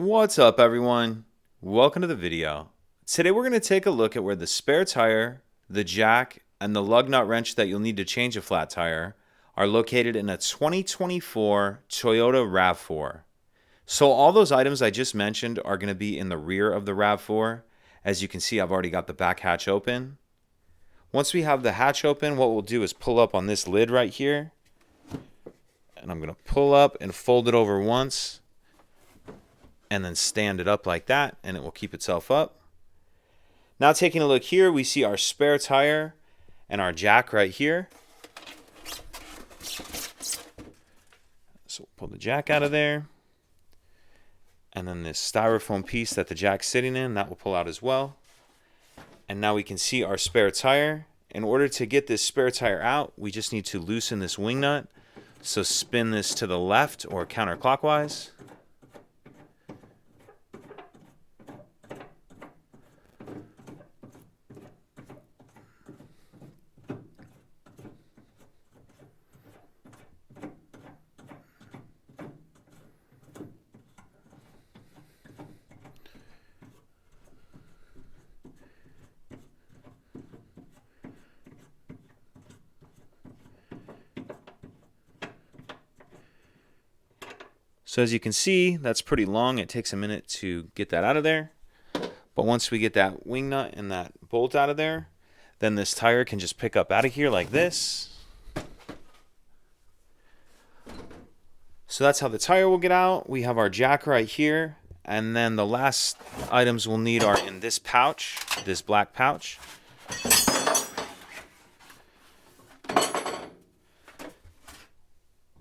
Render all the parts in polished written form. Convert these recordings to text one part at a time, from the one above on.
What's up, everyone? Welcome to the video. Today we're going to take a look at where the spare tire, the jack, and the lug nut wrench that you'll need to change a flat tire are located in a 2024 Toyota RAV4. So all those items I just mentioned are going to be in the rear of the RAV4. As you can see, I've already got the back hatch open. Once we have the hatch open, what we'll do is pull up on this lid right here. And I'm going to pull up and fold it over once, and then stand it up like that, and it will keep itself up. Now taking a look here, we see our spare tire and our jack right here. So we'll pull the jack out of there. And then this styrofoam piece that the jack's sitting in, that will pull out as well. And now we can see our spare tire. In order to get this spare tire out, we just need to loosen this wing nut. So spin this to the left or counterclockwise. So as you can see, that's pretty long. It takes a minute to get that out of there. But once we get that wing nut and that bolt out of there, then this tire can just pick up out of here like this. So that's how the tire will get out. We have our jack right here. And then the last items we'll need are in this pouch, this black pouch.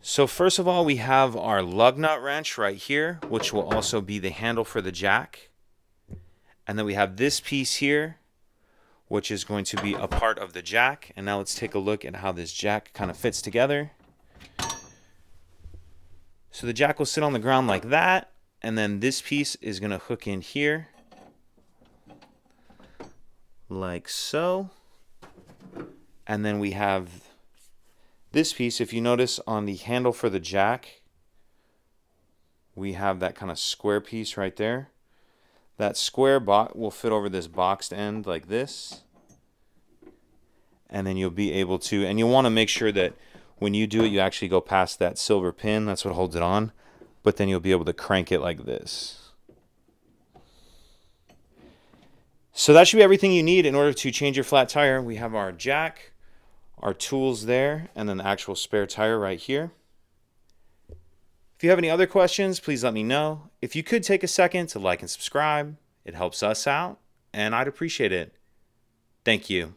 So first of all, we have our lug nut wrench right here, which will also be the handle for the jack. And then we have this piece here, which is going to be a part of the jack. And now let's take a look at how this jack kind of fits together. So the jack will sit on the ground like that. And then this piece is going to hook in here, like so. And then we have this piece. If you notice on the handle for the jack, we have that kind of square piece right there. That square will fit over this boxed end like this. And then you'll be able to, and you'll want to make sure that when you do it, you actually go past that silver pin. That's what holds it on. But then you'll be able to crank it like this. So that should be everything you need in order to change your flat tire. We have our jack, our tools there, and then the actual spare tire right here. If you have any other questions, please let me know. If you could take a second to like and subscribe, it helps us out, and I'd appreciate it. Thank you.